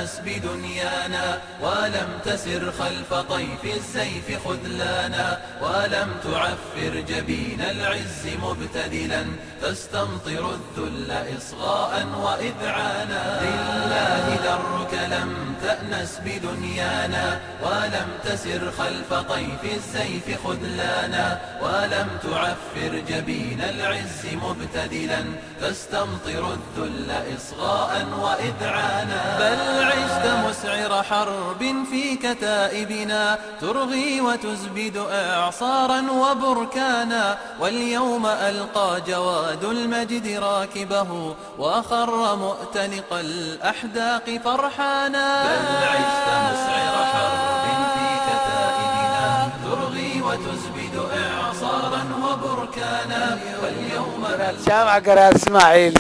تأنس بدنيانا ولم تسر خلف طيف السيف خذلانا ولم تعفر جبين العز مبتدلا تستمطر الذل إصغاء وإذعانا لله درك لم تأنس بدنيانا ولم تسر خلف طيف السيف خذلانا ولم تعفر جبين العز مبتدلا تستمطر الذل إصغاء وإذعانا بل عشت مسعر حرب في كتائبنا ترغي وتزبد إعصارا وبركانا واليوم ألقى جواد المجد راكبه وخر مؤتنق الأحداق فرحانا بل عشت مسعر حرب في كتائبنا ترغي وتزبد إعصارا وبركانا واليوم جامع قرار إسماعيل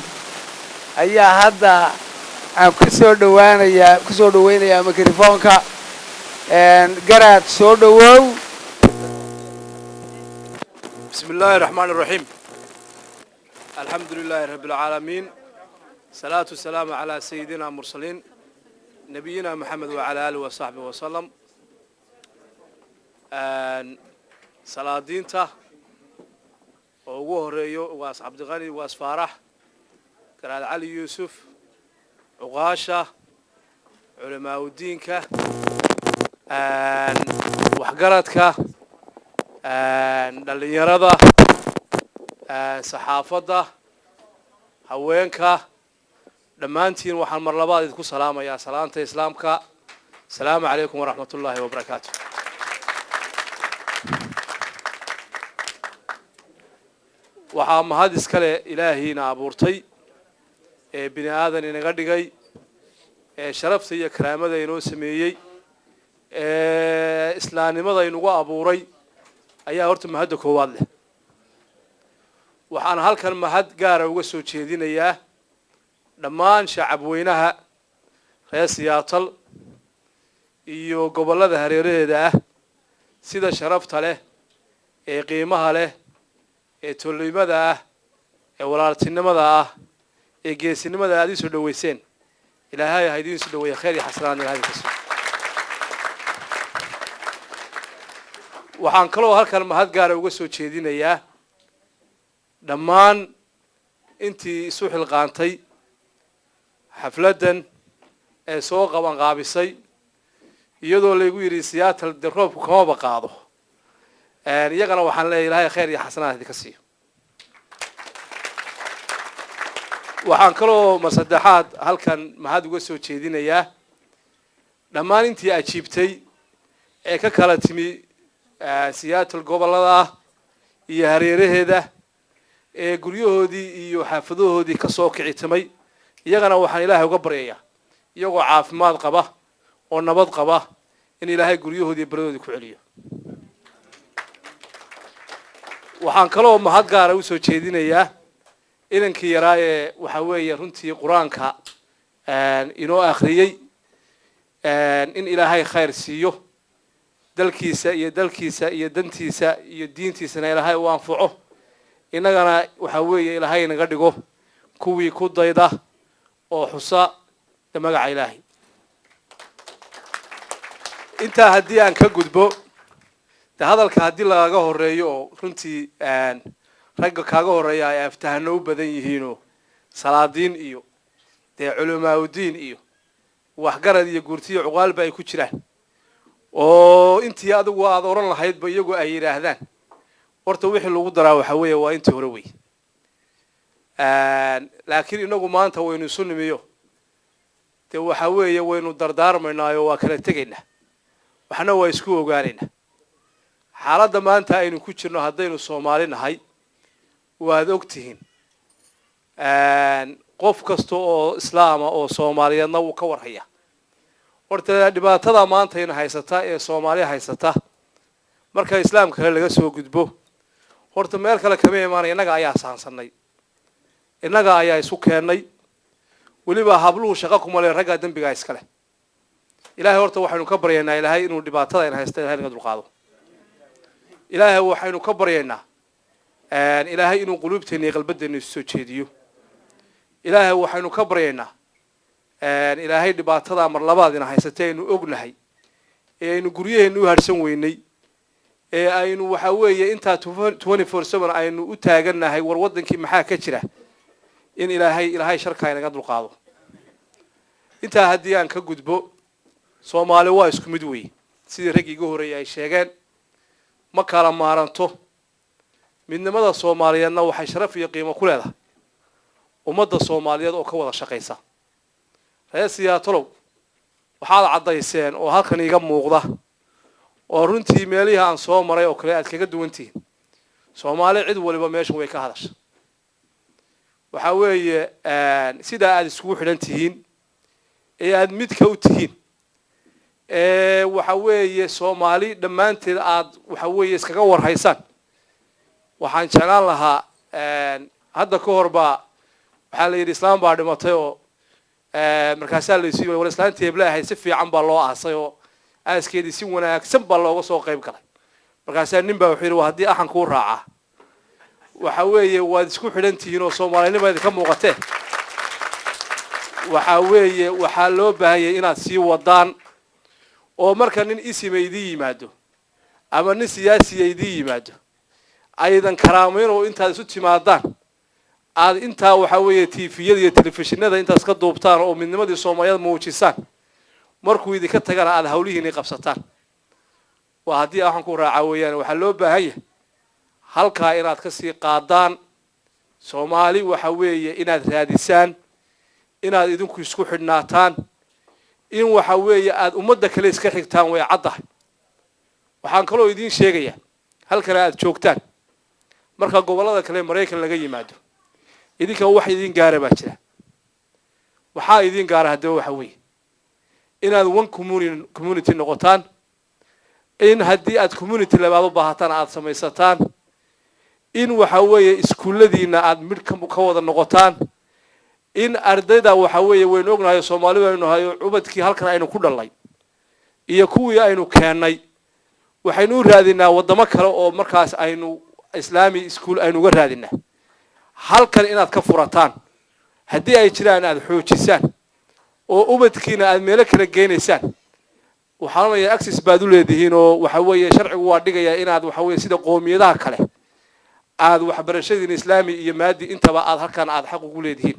ayaa hadda aan ku soo dhaweynaya mikrofoonka garaad soo dhawow bismillahir rahmanir rahim alhamdulillahi rabbil alamin salatu wassalamu ala sayyidina mursalin nabiyina muhammad wa ala alihi wa sahbihi wa sallam salaadiinta oo ugu horeeyo waas Cabdiqani waas Faarax قراد علي يوسف عقاشة علماء الدين كا وحقرت كا دليرضة صحافة هوين كا لما أنتين وحن مرلبات يذكر سلام يا سلامة إسلام كا السلام عليكم ورحمة الله وبركاته وحام هذا سكله إلهي نابورتي bini aadan inaga dhigay sharafta iyo karaamada inoo sameeyay islaamnimada inagu abuuray ayaa horta mahad koowaad leh waxaan halkan mahad gaar ah uga soo jeedinayaa dhammaan shacab weynaha reer Seattle iyo gobolada hareeraheeda ah sida sharafta leh ee qiimaha leh ee tolnimada ah ee walaaltinimada ah ee geesinimada aad soo dhaweyseen ilaahay ha idin soo dhaweeyo khayr iyo xasanaad ilaahay ka soo waxaan kaloo halkan mahad gaar ah uga soo jeedinayaa dhammaan intii isu xilqaantay xafladan ee soo qaban qaabisay iyadoo lagu yiri Seattle roobku kama baqaado iyagana waxaan leeyahay ilaahay khayr iyo xasanaad ka siiyo waxaan kaloo masaddexaad halkan mahad uga soo jeedinayaa dhammaan intii ajiibtay ee ka kala timi Seattle gobolada iyo hareeraheeda ee guryahoodii iyo xaafadahoodii ka soo kicitamay iyagana waxaan ilaahay uga baryayaa iyagoo caafimaad qaba oo nabad qaba in ilaahay guryahoodii baradoodii ku celiyo waxaan kaloo mahad gaar ah u soo jeedinayaa inankii yaraaye waxa weeye runtii quraanka inoo akhriyay in ilaahay khayr siiyo dalkiisa iyo dantiisa iyo diintiisana ilaahay u anfaco inagana waxa weeye ilaahay naga dhigo kuwii ku dayda oo xusa magaca ilaahay inta hadii aan ka gudbo hadalka hadii laga horeeyo oo runtii ragga kaaga horeeya ay aftahano u badan yihiin salaadiin iyo culamaa diin iyo waxgarad iyo guurtiyo cuqaalba ay ku jiraan oo intii adigu aad oran lahayd ba iyagu ay yiraahdaan horta wixii lagu daraa waxa weeye waa intii hore weey laakiin inagu maanta waynu sunnimiyo waxa weeye waynu dardaarmaynaa waa kala tagaynaa waxna waa isku ogaanaynaa xaaladda maanta aynu ku jirno hadaynu Soomaali nahay waad ogtihiin qof kasto oo islaam oo Soomaaliyeedna uu ka warhaya horta dhibaatada maanta in haysata ee Soomaaliya haysata marka islaamka laga soo gudbo horta meel kale kama imaanay inaga ayaa saansanay inaga ayaa isu keenay waliba habluhu shaqo kuma leh ragga dambiga iska leh ilaahay horta waxaanu ka baryaynaa ilaahay inuu dhibaatada in haysta ilaahay naga dulqaado ilaahay waxaanu ka baryaynaa ilaahay inuu qulubteena iyo qalbadeena soo jeediyo ilaahay waxaanu ka baryaynaa ilaahay dhibaatada mar labaadina haysatay aynu ognahay ee aynu guryaheenu u harsan weynay ee aynu waxa weeye inta 24/7 aynu u taaganahay war wadankii maxaa ka jira in ilaahay sharka inaga dulqaado inta haddii aan ka gudbo Soomaali waa isku mid weey sidii rag iga horeeyay ay sheegeen ma kala maaranto midnimada Soomaaliyeedna waxay sharaf iyo qiimo ku leedahay ummadda Soomaaliyeed oo ka wada shaqeysa reesiya tolow waxaad cadayseen oo halkan iga muuqda oo runtii meelihi aan soo maray oo kale aad kaga duwantiin Soomaali cid waliba meeshan way ka hadashay waxa weeye sida aad isku xidhan tihiin ee aad mid ka u tihiin waxa weeye Soomaali dhamaanteed aad waxa weeye iskaga warhaysan waxaan jeclaan lahaa hadda ka horba waxa la yiri islaam baa dhimatay oo markaas la isii wala islaantii Ibraahay si fiican baa loo aasay oo aaskeedii si wanaagsan baa looga soo qayb galay markaas nin baa wuxuu yiri hadii axan ku raaca waxa weeye waad isku xidhan tihiin oo Soomaalinimadeeda ka muuqatay waxa weeye waxa loo baahayay inaad sii wadaan oo marka nin isimeeydi yimaado ama nin siyaasiyeeydi yimaado aydan karaameyn oo inta isu timaadaan aad inta waxa weeye TV-yada iyo telefishinada inta iska duubtaan oo midnimadii Soomaaliyeed muujisaan markuu idinka tagana aad hawlihiina qabsataan waa hadii waxaan ku raaca weeyaan waxa loo baahan yahay halka inaad ka sii qaadaan Soomaali waxa weeye inaad raadisaan inaad idinku isku xidhnaataan in waxa weeye aad ummadda kale iska xigtaan way cadahay waxaan kaloo idin sheegayaa halkan aad joogtaan marka gobolada kale Mareykan laga yimaado idinka wax idin gaara baa jira waxa idin gaara hadaba waxa weeye inaad one community noqotaan in haddii aad community labaad u baahataan aad samaysataan in waxa weeye iskuuladiina aad mid ka wada noqotaan in ardayda waxa weeye weyn ognahay Soomaalidu aynu hayo cubadkii halkan aynu ku dhalay iyo kuwii aynu keenay waxaynu raadinaa wadamo kale oo markaas aynu islaami school aynu uga raadinaa halkan inaad ka furataan haddii ay jiraan aad xoojisaan oo ubadkiina aad meel kala geenaysaan waxaan leeyahay access baad u leedihiin oo waxa weeye sharcigu waa dhigaya inaad waxa weeye sida qoomiyadaha kale aad waxbarashadii islaami iyo maadi intaba aad halkan aad xaq ugu leedihiin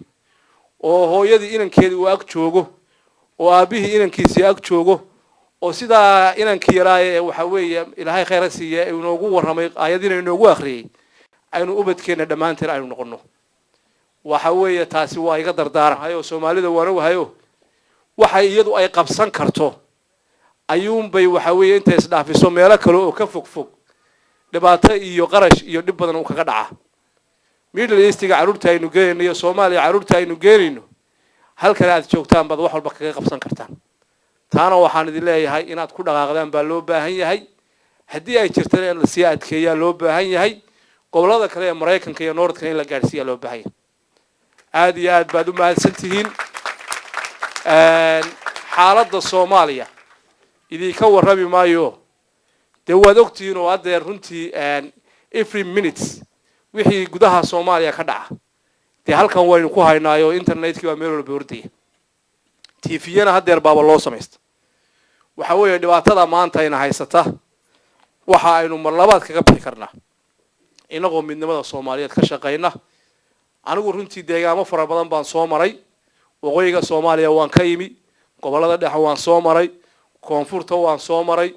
oo hooyadii inankeedii uu ag joogo oo aabihii inankiisii ag joogo oo sida inankii yaraaye waxa weeye ilaahay khayr siiye inoogu waramay aayadiina inoogu akhriyay aynu ubadkeena dhamaanteen aynu noqono waxa weeye taasi waa iga dardaaranahay oo Soomaalida waan ogahayo waxa iyadu ay qabsan karto ayuun bay waxa weeye inta isdhaafiso meelo kale oo ka fog dhibaato iyo qarash iyo dib badan uu kaga dhaca Middle East-ga caruurta aynu geeyno Soomaaliya caruurta aynu geeyno halkan aad joogtaan bad wax walba kaga qabsan kartaan taana waxaan idin leeyahay inaad ku dhaqaaqdaan baa loo baahan yahay haddii ay jirtaan in la sii adkeeyaa loo baahan yahay gobolada kale ee Mareykanka iyo North Carolina la gaarsiiyo loo baahan yahay aad iyo aad baad u mahadsantihiin xaaladda Soomaaliya idinka warrami maayo de waad ogtiin oo adeer runtii every minutes wixii gudaha Soomaaliya ka dhaca de halkan waynu ku haynaayo internetkii waa meel walba ordaya TV-yana hadeer baaba loo sameeyay waxa weeye dhibaatada maanta ina haysata waxa aynu mar labaad kaga bixi karnaa inagoo midnimada Soomaaliyeed ka shaqeyna anigu runtii deegaamo fara badan baan soo maray waqooyiga Soomaaliya waan ka yimi gobolada dhexe waan soo maray koonfurta waan soo maray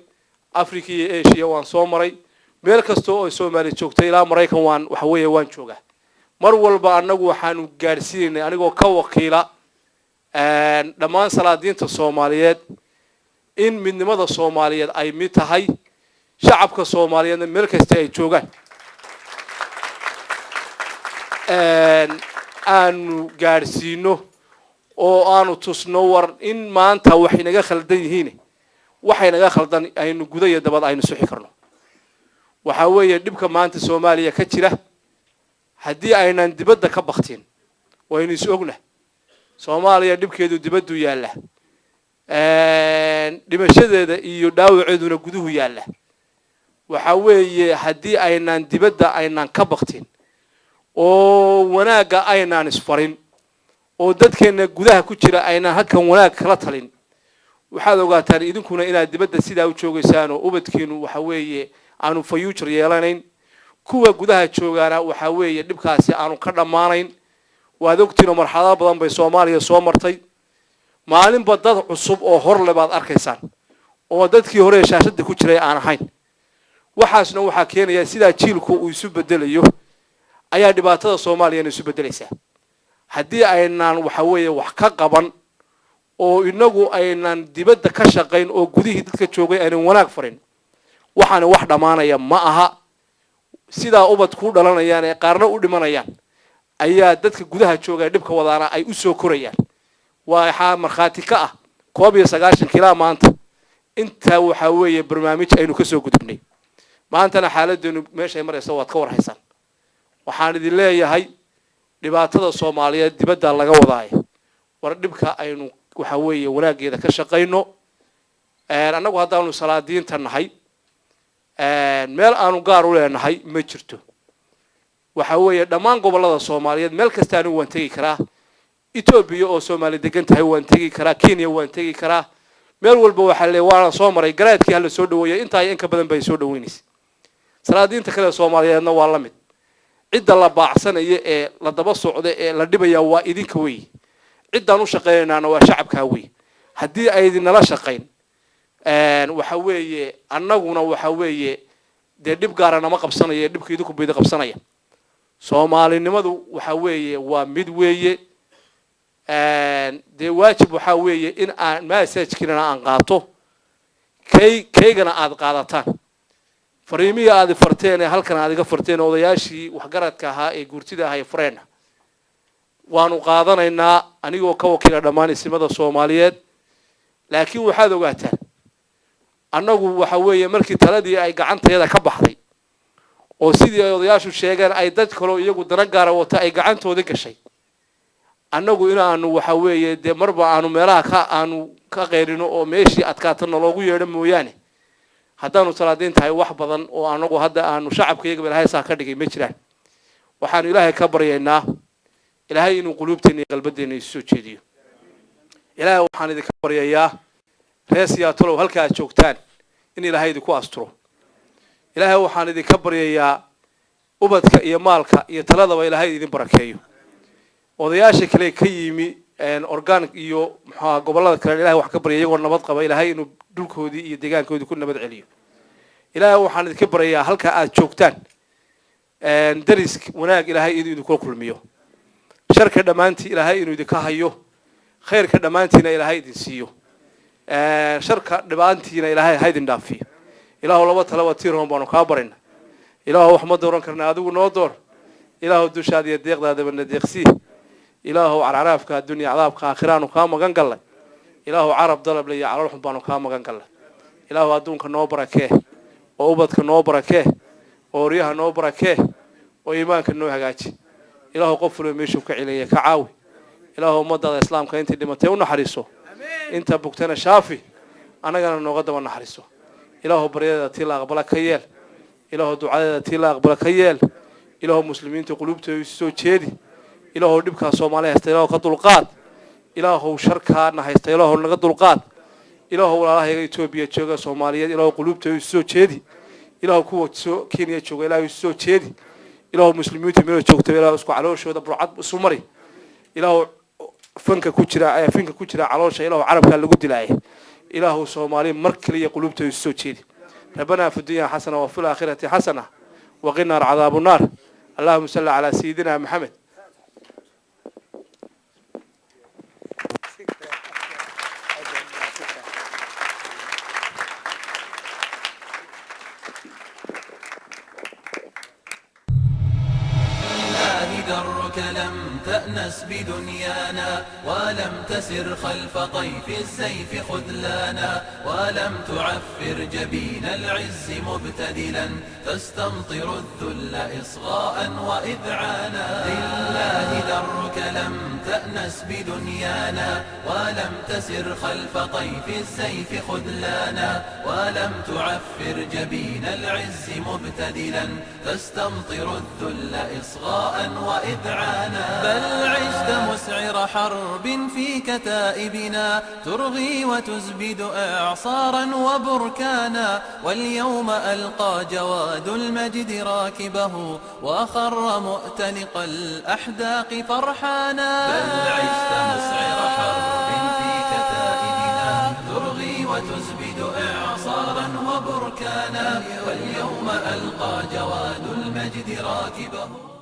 Afrika iyo Asia waan soo maray meel kasta oo Soomaali joogtay ilaa Mareykan waan waxa weeye waan joogaa mar walba anagu waxaanu gaarsiinay anigoo ka wakiila dhammaan salaadiinta Soomaaliyeed in midnimada Soomaaliyeed ay mid tahay shacabka Soomaaliyeedna meel kasta ay joogaan aanu gaarsiino oo aanu tusno war in maanta wax inaga khaldan yihiin waxay naga khaldan aynu gudaha dabad aynu suxi karno waxa weeye dhibka maanta Soomaaliya ka jira haddii aynan dibadda ka baqtin waynu is ognahay Soomaaliya dhibkeedu dibaddu yaala dhimashadeeda iyo dhaawaceeduna guduhu yaala waxa weeye haddii aynan dibadda aynan ka baqtin oo wanaaga aynan isfarin oo dadkeena gudaha ku jira ayna halkan wanaag kala talin waxaad ogaataan idinkuna inaad dibadda sidaa u joogaysaan oo ubadkiinu waxa weeye aanu future yeelanayn kuwa gudaha joogaana waxa weeye dhibkaasi aanu ka dhamaanayn waad ogtiino marxalado badan bay Soomaaliya soo martay maalinba dad cusub oo hor lebaad arkaysaan oo dadkii hore shaashada ku jiray aan ahayn waxaasna waxa keenaya sida jiilku uu isu bedelayo ayaa dhibaatada Soomaaliya isu bedelaysa haddii aynaan waxa weeye wax ka qaban oo inagu aynaan dibadda ka shaqayn oo gudihii dadka joogay aanan wanaag farin waxaan wax dhamaanaya ma aha sida ubad ku dhalanayaan ee qaarna u dhimanayaan ayaa dadka gudaha joogay dhibka wadaana ay u soo korayaan waxa marxaati ka ah 19 kila maanta inta waxa weeye barnaamij aynu ka soo gudubnay maantana xaaladdeenu meesha ay marayso waad ka warhaysaan waxaan idin leeyahay dhibaatada Soomaaliyeed dibadda laga wadaayo war dhibka aynu waxa weeye wanaageeda ka shaqeyno anagu haddaanu salaadiinta nahay meel aanu gaar u leenahay ma jirto waxa weeye dhammaan gobolada Soomaaliyeed meel kasta aanu waan tagi karaa Ethiopia oo Soomaali degan tahay waan tagi karaa Kenya waan tagi karaa meel walba waxa leeyahay soo maray garaadkii hal soo dhaweeyay inta ay in ka badan bay soo dhaweynaysaa salaadiinta kale Soomaaliyeedna waa la mid cidda la baacsanaya ee la daba socda ee la dhibaya waa idinka weey ciddaan u shaqeynayna waa shacabka weey haddii ay idin nala shaqeyn waxa weeye annaguna waxa weeye de dib gaarana ma qabsanayo dhibka idinku beeda qabsanaya Soomaalinimadu waxa weeye waa mid weeye de waajib waxa weeye in aan message-kina aan qaato kaygana aad qaadataan fariimihi aad farteen halkan aad iga farteen odayaashii wax garadka ahaa ee guurtida ahaa fureen waanu qaadanaynaa anigoo ka wakiil dhamaan ismada Soomaaliyeed laakiin waxaad ogaataan annagu waxa weeye markii taladii ay gacanteeda ka baxday oo sidii odayaashu sheegeen ay dad kale iyagu dana gaar ah wata ay gacantooda gashay annagu inaanu waxa weeye de marba aanu meelaha ka qeyrino oo meeshii adkaatana loogu yeedho mooyaane haddaanu salaadiin tahay wax badan oo anagu hadda aanu shacabkayga Ilaahay saa ka dhigay ma jiraan waxaan Ilaahay ka baryaynaa Ilaahay inuu qulubteena iyo qalbadeena isu soo jeediyo Ilaahay waxaan idin ka baryayaa reesiyaatolo halka aad joogtaan in Ilaahay idinku asturo Ilaahay waxaan idin ka baryayaa ubadka iyo maalka iyo taladaba Ilaahay idin barakeeyo odayaasha kale ka yimi organic iyo gobolada kale Ilaahay wax ka baryay iyagoo nabad qaba Ilaahay inuu dhulkoodii iyo deegaankoodii ku nabad celiyo Ilaahay waxaan idin ka baryayaa halka aad joogtaan daris wanaag Ilaahay idin ku kulmiyo sharka dhamaantii Ilaahay inuu idin ka hayo khayrka dhamaantiina Ilaahay idin siiyo sharka dhamaantiina Ilaahay ha idin dhaafiyo Ilaahu laba talaba tiirhoon baanu ka barayna Ilaahu wax ma dooran karnaa adigu noo door Ilaahu dushaada iyo deeqdaada bana deeqsi Ilaahu caraafka dunya cadaabka aakhiraan ka magan galay Ilaahu carab dalab leeyahay calool xun baanu ka magan galay Ilaahu adduunka noo barakee oo ubadka noo barakee oo riyaha noo barakee oo iimaanka noo hagaaji Ilaahu qof walba meeshu ka cileeyay ka caawi Ilaahu ummadda islaamka intii dhimatay u naxariiso inta bugtana shaafi anagana nooga daba naxariiso Ilaahu baryada tii la aqbala ka yeel Ilaahu ducada tii la aqbala ka yeel Ilaahu muslimiinta qulubtooda soo jeedi Ilaahu dhibka Soomaaliya haysta Ilaahu ka dulqaad Ilaahu sharkaana haysta Ilaahu naga dulqaad Ilaahu walaalahayga Ethiopia jooga Soomaaliyeed Ilaahu qulubtooda soo jeedi Ilaahu kuwa Kenya jooga Ilaahu soo jeedi Ilaahu muslimiinta meel joogta Ilaahu isku calooshooda burcad isu mari Ilaahu fanka ku jira caloosha Ilaahu carabka lagu dilay Ilaahu Soomaaliya mar kaliya qulubtooda soo jeedi ربنا في الدنيا حسنة وفي الآخرة حسنة وقنا عذاب النار اللهم صل على سيدنا محمد درك لم تأنس بدنيانا ولم تسر خلف طيف السيف خذلانا ولم تعفر جبين العز مبتدلا تستمطر الذل إصغاء وإذعانا لله درك لم تأنس تأنس بدنيانا ولم تسر خلف طيف السيف خذلانا ولم تعفر جبين العز مبتدلا تستمطر الذل إصغاء وإذعانا بل عشت مسعر حرب في كتائبنا ترغي وتزبد إعصارا وبركانا واليوم ألقى جواد المجد راكبه وخر مؤتنق الأحداق فرحانا بل عشت مسعر حرب في كتائبنا ترغي وتزبد إعصارا وبركانا واليوم ألقى جواد المجد راكبه